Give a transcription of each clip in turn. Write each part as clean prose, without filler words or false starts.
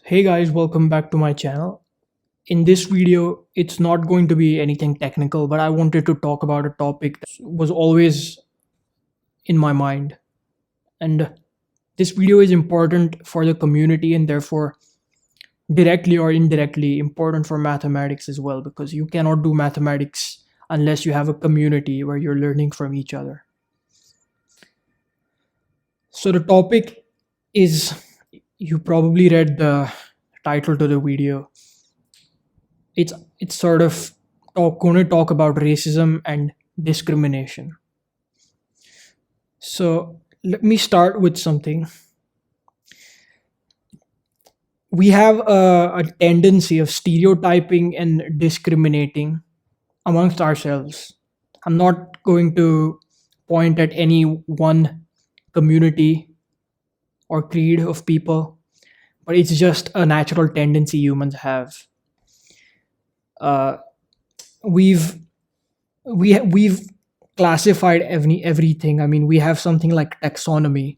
Hey guys, welcome back to my channel. In this video, it's not going to be anything technical, but I wanted to talk about a topic that was always in my mind. And this video is important for the community and therefore directly or indirectly important for mathematics as well, because you cannot do mathematics unless you have a community where you're learning from each other. So the topic is, you probably read the title to the video. It's sort of going to talk about racism and discrimination. So let me start with something. We have a tendency of stereotyping and discriminating amongst ourselves. I'm not going to point at any one community or creed of people, but it's just a natural tendency humans have. Uh, we've we've classified everything. I mean, we have something like taxonomy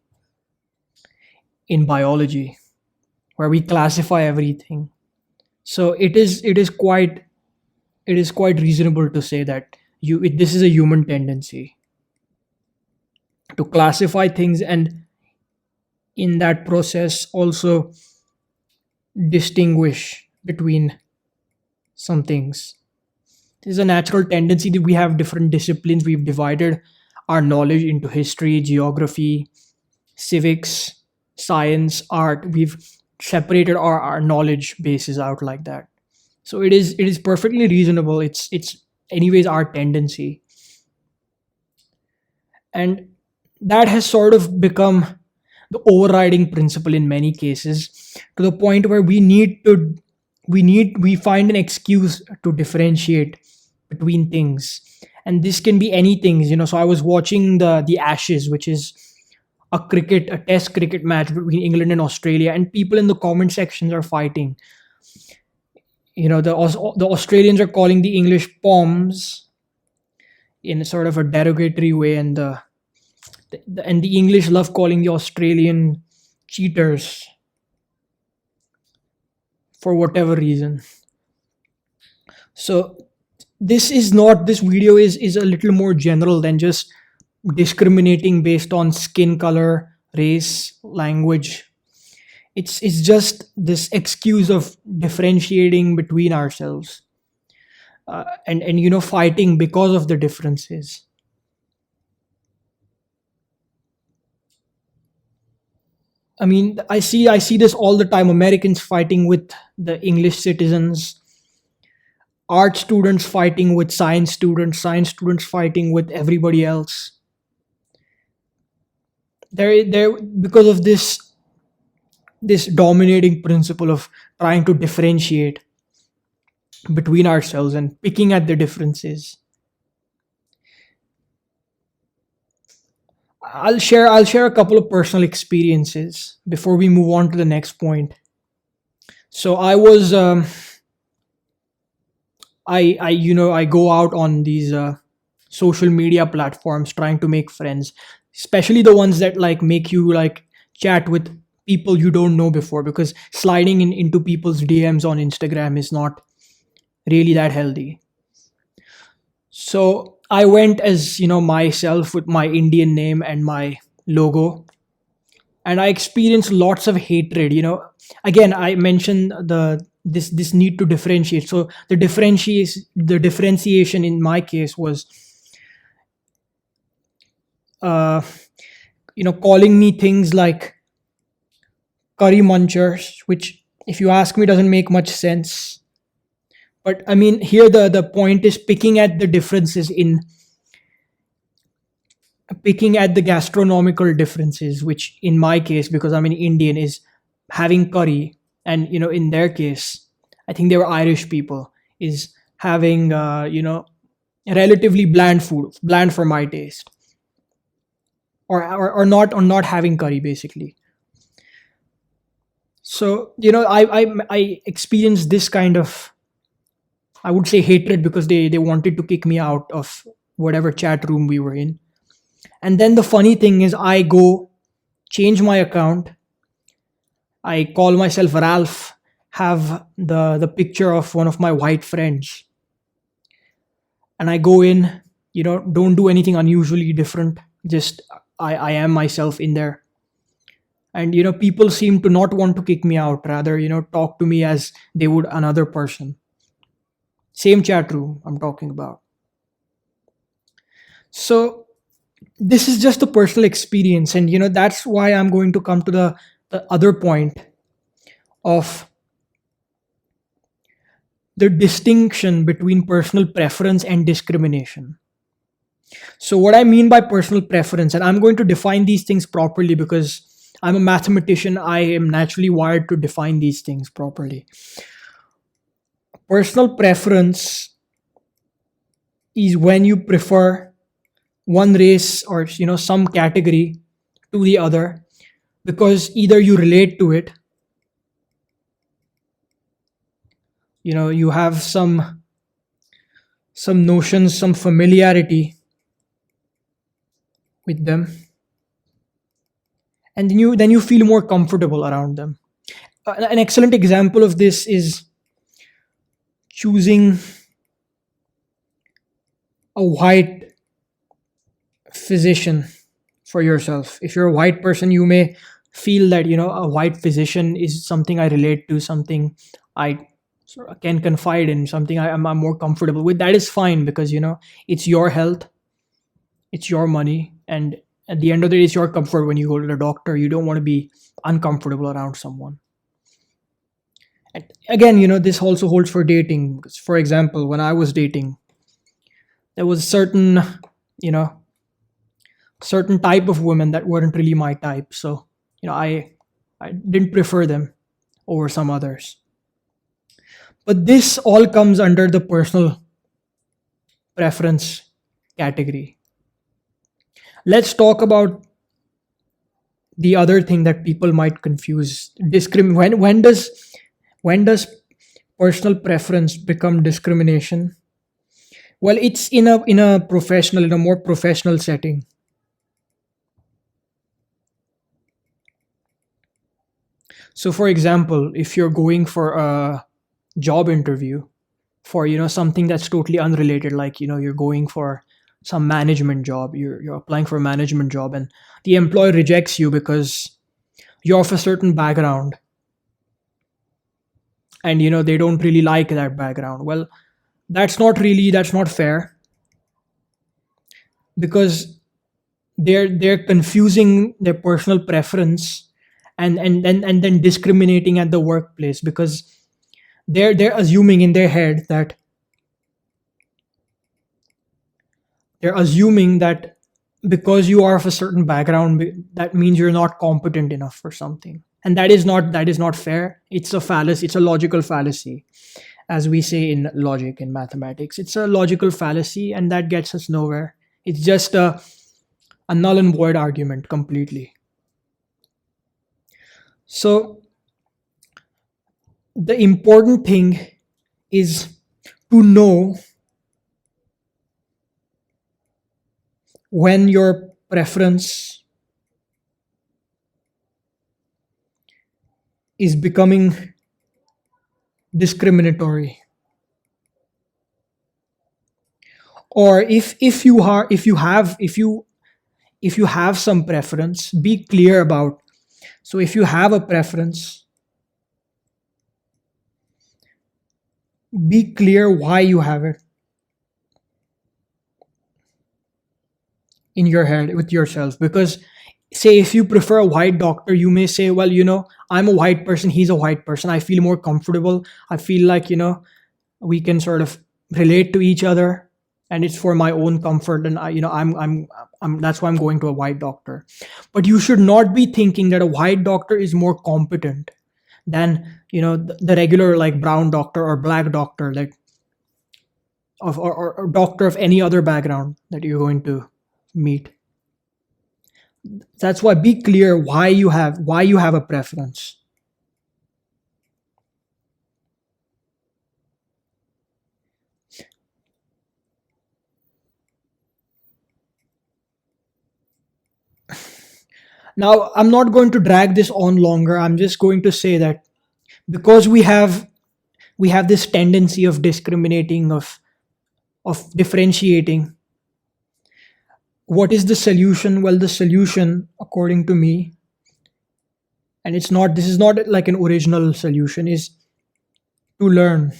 in biology where we classify everything. So it is quite reasonable to say that this is a human tendency to classify things, and in that process also distinguish between some things. There's a natural tendency that we have different disciplines. We've divided our knowledge into history, geography, civics, science, art. We've separated our knowledge bases out like that. So it is perfectly reasonable. It's anyways our tendency. And that has sort of become the overriding principle in many cases, to the point where we find an excuse to differentiate between things. And this can be anything. So I was watching the Ashes, which is a test cricket match between England and Australia, and people in the comment sections are fighting. The Australians are calling the English poms in a sort of a derogatory way, and the English love calling the Australian cheaters for whatever reason. So this video is a little more general than just discriminating based on skin color, race, language. It's just this excuse of differentiating between ourselves, and fighting because of the differences. I mean, I see this all the time. Americans fighting with the English citizens, art students fighting with science students fighting with everybody else. There because of this dominating principle of trying to differentiate between ourselves and picking at the differences. I'll share a couple of personal experiences before we move on to the next point. So I go out on these social media platforms trying to make friends, especially the ones that like make you like chat with people you don't know before, because sliding into people's DMs on Instagram is not really that healthy. So I went as myself with my Indian name and my logo, and I experienced lots of hatred. Again, I mentioned this need to differentiate. So the differentiation in my case was, uh, calling me things like curry munchers, which, if you ask me, doesn't make much sense. But I mean, here the point is picking at the differences in picking at the gastronomical differences, which in my case, because I'm an Indian, is having curry, and in their case, I think they were Irish people, is having relatively bland food, bland for my taste, or not having curry basically. So I experienced this kind of, I would say, hatred, because they wanted to kick me out of whatever chat room we were in. And then the funny thing is, I go change my account, I call myself Ralph, have the picture of one of my white friends, and I go in, don't do anything unusually different. Just I am myself in there. And people seem to not want to kick me out, rather, talk to me as they would another person. Same chat room I'm talking about. So this is just a personal experience, and that's why I'm going to come to the other point of the distinction between personal preference and discrimination. So, what I mean by personal preference, and I'm going to define these things properly because I'm a mathematician, I am naturally wired to define these things properly. Personal preference is when you prefer one race or some category to the other because either you relate to it, you have some notions, some familiarity with them, and then you feel more comfortable around them. An excellent example of this is choosing a white physician for yourself. If you're a white person, you may feel that a white physician is something I relate to, something I sort of can confide in, something I'm more comfortable with. That is fine because it's your health, it's your money, and at the end of the day, it's your comfort. When you go to the doctor, you don't want to be uncomfortable around someone. And again, this also holds for dating. Because, for example, when I was dating, there was you know certain type of women that weren't really my type. So I didn't prefer them over some others. But this all comes under the personal preference category. Let's talk about the other thing that people might confuse. When does personal preference become discrimination? Well, it's in a more professional setting. So for example, if you're going for a job interview for something that's totally unrelated, like you're going for some management job, you're applying for a management job, and the employer rejects you because you're of a certain background, and they don't really like that background. Well, that's not fair because they're confusing their personal preference and then discriminating at the workplace because they're assuming in their head that they're assuming that because you are of a certain background, that means you're not competent enough for something, and that is not fair. It's a fallacy. It's a logical fallacy, as we say in logic in mathematics. It's a logical fallacy, and that gets us nowhere. It's just a null and void argument completely. So the important thing is to know when your preference is becoming discriminatory, or if you have some preference, be clear about. So if you have a preference, be clear why you have it in your head with yourself. Because say if you prefer a white doctor, you may say, well, I'm a white person, he's a white person, I feel more comfortable, I feel like we can sort of relate to each other, and it's for my own comfort, and I'm that's why I'm going to a white doctor. But you should not be thinking that a white doctor is more competent than the regular, like, brown doctor or black doctor, like or doctor of any other background that you're going to meet. That's why be clear why you have a preference. Now, I'm not going to drag this on longer. I'm just going to say that because we have this tendency of discriminating, of differentiating. What is the solution? Well, the solution, according to me, and this is not like an original solution, is to learn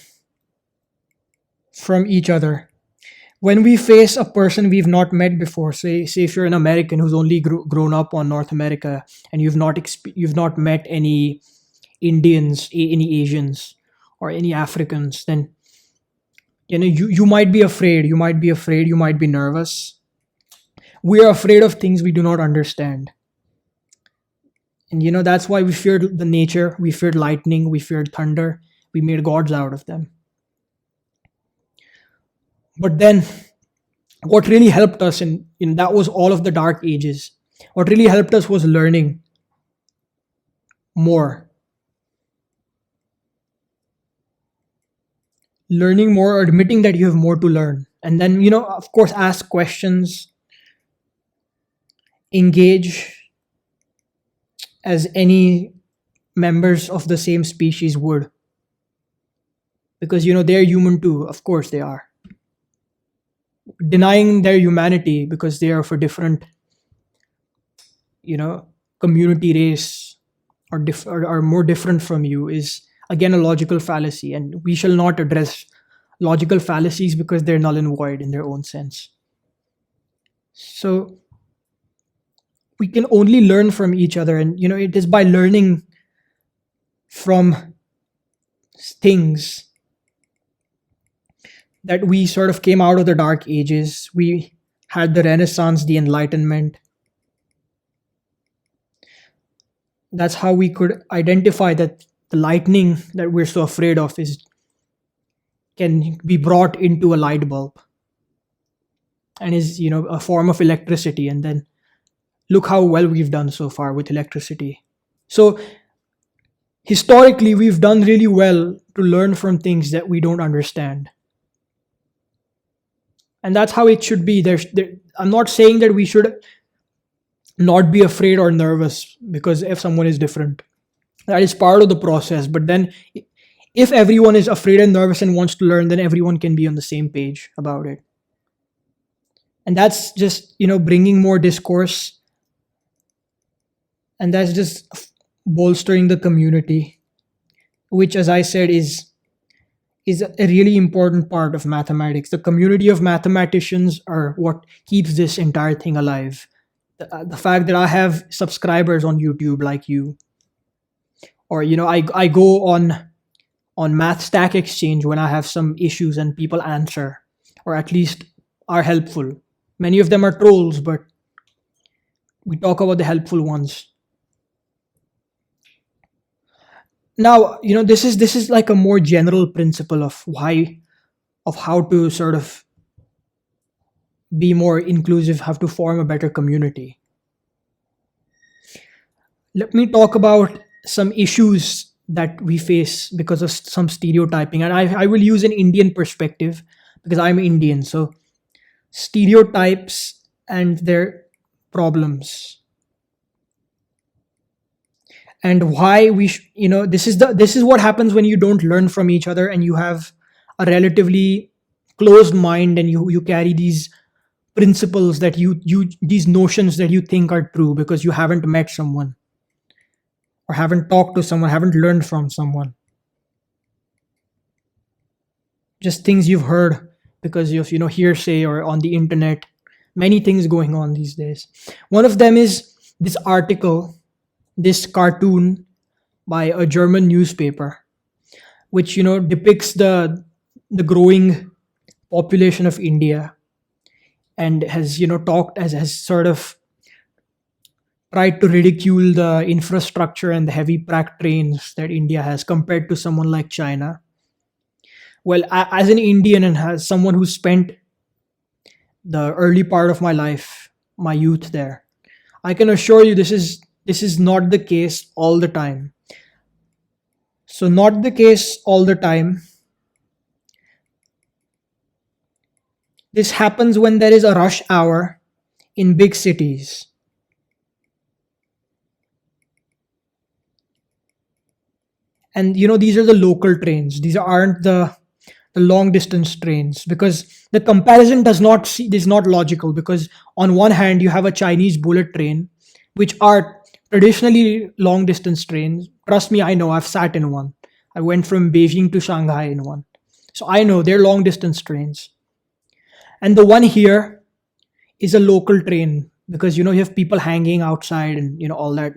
from each other. When we face a person we've not met before, say if you're an American who's only grown up on North America, and you've not met any Indians, any Asians, or any Africans, then you might be afraid. You might be afraid. You might be nervous. We are afraid of things we do not understand, and that's why we feared the nature. We feared lightning. We feared thunder. We made gods out of them. But then, what really helped us in that was all of the dark ages. What really helped us was more learning more, or admitting that you have more to learn, and then of course ask questions, engage as any members of the same species would, because they're human too. Of course they are. Denying their humanity because they are for different you know community, race, or are more different from you, is again a logical fallacy, and we shall not address logical fallacies because they're null and void in their own sense. So we can only learn from each other, and it is by learning from things that we sort of came out of the dark ages. We had the Renaissance, the Enlightenment. That's how we could identify that the lightning that we're so afraid of can be brought into a light bulb, and is a form of electricity. And then look how well we've done so far with electricity. So historically, we've done really well to learn from things that we don't understand, and that's how it should be. I'm not saying that we should not be afraid or nervous because if someone is different. That is part of the process. But then, if everyone is afraid and nervous and wants to learn, then everyone can be on the same page about it. And that's just bringing more discourse, and that's just bolstering the community, which, as I said, is a really important part of mathematics. The community of mathematicians are what keeps this entire thing alive. The fact that I have subscribers on YouTube like you, or I go on Math Stack Exchange when I have some issues, and people answer, or at least are helpful. Many of them are trolls, but we talk about the helpful ones. Now, this is like a more general principle of how to sort of be more inclusive, how to form a better community. Let me talk about some issues that we face because of some stereotyping, and I will use an Indian perspective because I'm Indian. So stereotypes and their problems, and why this is what happens when you don't learn from each other, and you have a relatively closed mind, and you carry these principles that these notions that you think are true because you haven't met someone, or haven't talked to someone, haven't learned from someone. Just things you've heard because of hearsay or on the internet. Many things going on these days. One of them is this article, this cartoon by a German newspaper, which depicts the growing population of India, and has has sort of tried to ridicule the infrastructure and the heavy pack trains that India has compared to someone like China. Well, as an Indian, and as someone who spent the early part of my life, my youth there, I can assure you this is not the case all the time. So not the case all the time. This happens when there is a rush hour in big cities. And these are the local trains. These aren't the long distance trains, because the comparison is not logical, because on one hand you have a Chinese bullet train, which are traditionally long distance trains. Trust me, I know, I've sat in one. I went from Beijing to Shanghai in one, so I know they're long distance trains. And the one here is a local train, because you have people hanging outside and all that.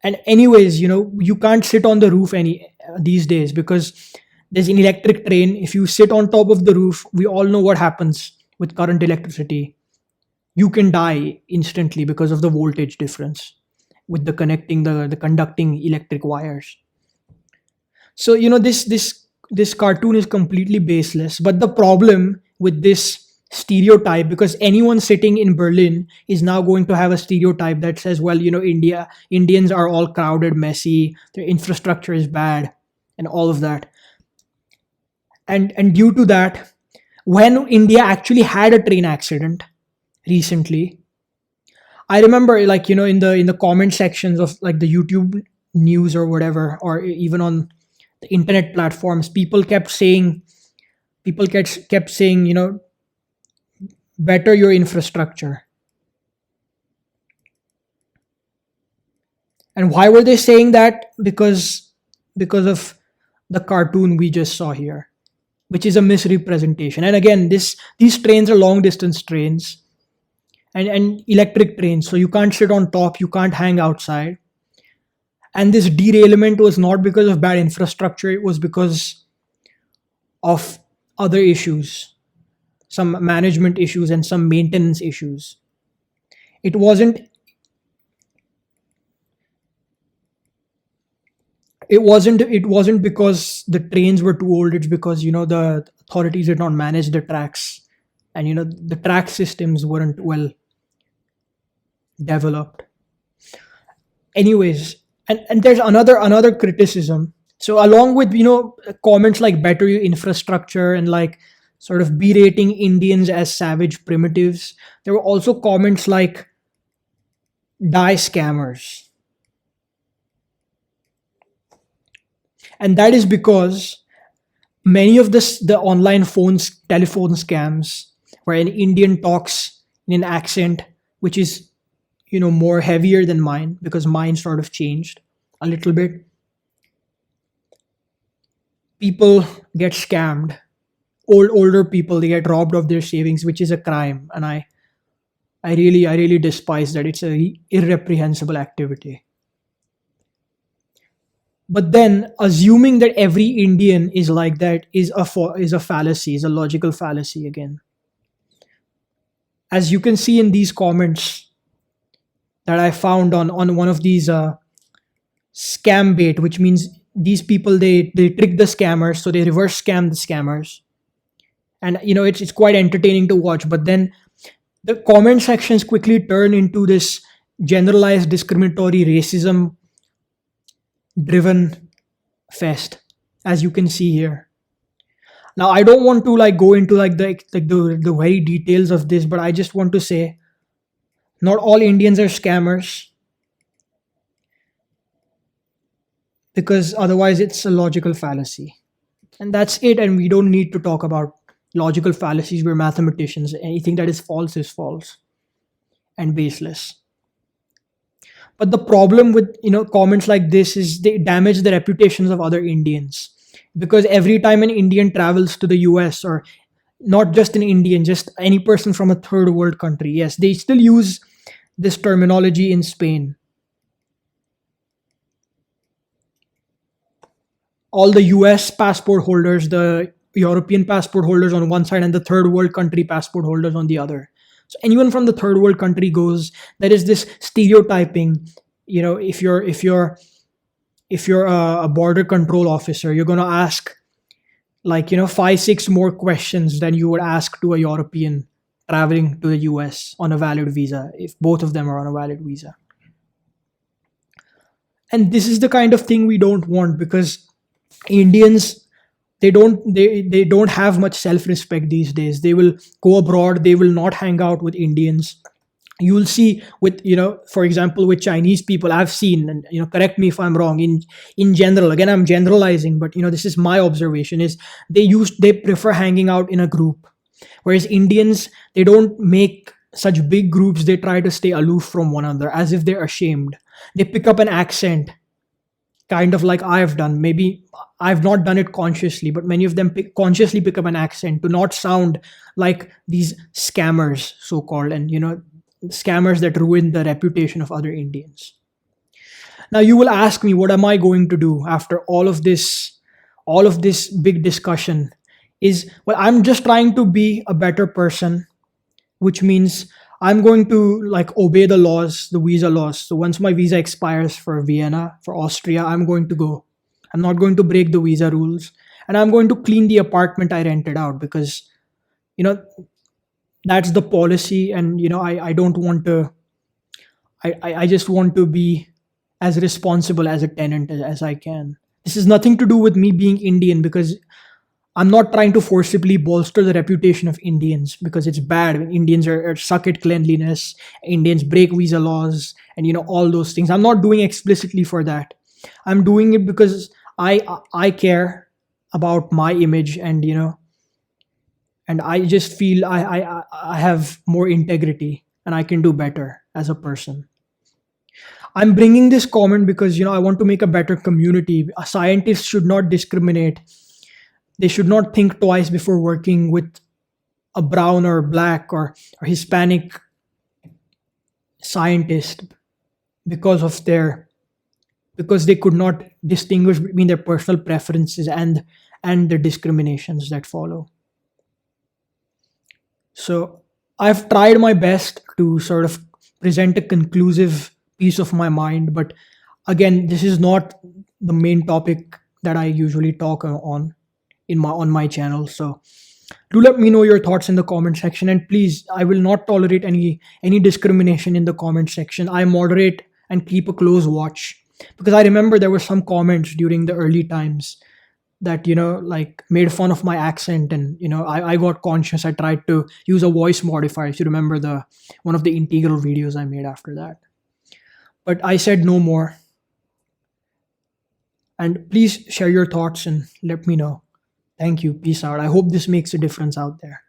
And anyways, you can't sit on the roof any these days, because there's an electric train. If you sit on top of the roof, we all know what happens with current electricity. You can die instantly because of the voltage difference with the conducting electric wires. So this cartoon is completely baseless. But the problem with this stereotype, because anyone sitting in Berlin is now going to have a stereotype that says, well, Indians are all crowded, messy, their infrastructure is bad, and all of that. And due to that, when India actually had a train accident recently, I remember, like, in the comment sections of like the YouTube news or whatever, or even on the internet platforms, people kept saying, better your infrastructure. And why were they saying that? Because of the cartoon we just saw here, which is a misrepresentation. And again, these trains are long distance trains and electric trains, so you can't sit on top, you can't hang outside. And this derailment was not because of bad infrastructure, it was because of other issues, some management issues and some maintenance issues. It wasn't because the trains were too old. It's because the authorities did not manage the tracks, and the track systems weren't well developed. Anyways, and there's another criticism. So along with comments like better your infrastructure and like sort of berating Indians as savage primitives, there were also comments like die scammers. And that is because many of the online telephone scams, where an Indian talks in an accent which is more heavier than mine, because mine sort of changed a little bit, people get scammed. Older people, they get robbed of their savings, which is a crime. And I really despise that. It's a irreprehensible activity. But then assuming that every Indian is like that is a fallacy, is a logical fallacy again. As you can see in these comments that I found on one of these scam bait, which means these people, they trick the scammers, so they reverse scam the scammers. And it's quite entertaining to watch. But then the comment sections quickly turn into this generalized discriminatory racism driven fest, as you can see here. Now I don't want to like go into like the very details of this, but I just want to say not all Indians are scammers, because otherwise it's a logical fallacy. And that's it. And we don't need to talk about logical fallacies. We're mathematicians. Anything that is false and baseless. But the problem with comments like this is they damage the reputations of other Indians, because every time an Indian travels to the US, or not just an Indian, just any person from a third world country, yes, they still use this terminology in Spain. All the US passport holders, the European passport holders on one side, and the third world country passport holders on the other. So anyone from the third world country goes, there is this stereotyping. If you're a border control officer, you're going to ask 5-6 more questions than you would ask to a European traveling to the US on a valid visa, if both of them are on a valid visa. And this is the kind of thing we don't want, because Indians, they don't have much self-respect these days. They will go abroad, they will not hang out with Indians, You'll see with, for example, with Chinese people, I've seen, and correct me if I'm wrong, in general, again I'm generalizing, but this is my observation, is they prefer hanging out in a group, whereas Indians, they don't make such big groups. They try to stay aloof from one another as if they're ashamed. They pick up an accent, kind of like I've done. Maybe I've not done it consciously, but many of them consciously pick up an accent to not sound like these scammers, so called, and scammers that ruin the reputation of other Indians. Now you will ask me, what am I going to do after all of this big discussion? Is, well, I'm just trying to be a better person, which means I'm going to like obey the laws, the visa laws. So once my visa expires for Vienna, for Austria, I'm going to go. I'm not going to break the visa rules, and I'm going to clean the apartment I rented out, because you know that's the policy, and I don't want to. I just want to be as responsible as a tenant as I can. This is nothing to do with me being Indian, because I'm not trying to forcibly bolster the reputation of Indians, because it's bad when Indians are suck at cleanliness, Indians break visa laws, and all those things. I'm not doing explicitly for that. I'm doing it because I care about my image, and I just feel I have more integrity and I can do better as a person. I'm bringing this comment because I want to make a better community. Scientists should not discriminate. They should not think twice before working with a brown or black or Hispanic scientist because they could not distinguish between their personal preferences and the discriminations that follow. So I've tried my best to sort of present a conclusive piece of my mind, but again, this is not the main topic that I usually talk on my channel. So do let me know your thoughts in the comment section, and please, I will not tolerate any discrimination in the comment section. I moderate and keep a close watch, because I remember there were some comments during the early times that like made fun of my accent, and I got conscious. I tried to use a voice modifier, if you remember the one of the integral videos I made after that, but I said no more. And please share your thoughts and let me know. Thank you. Peace out. I hope this makes a difference out there.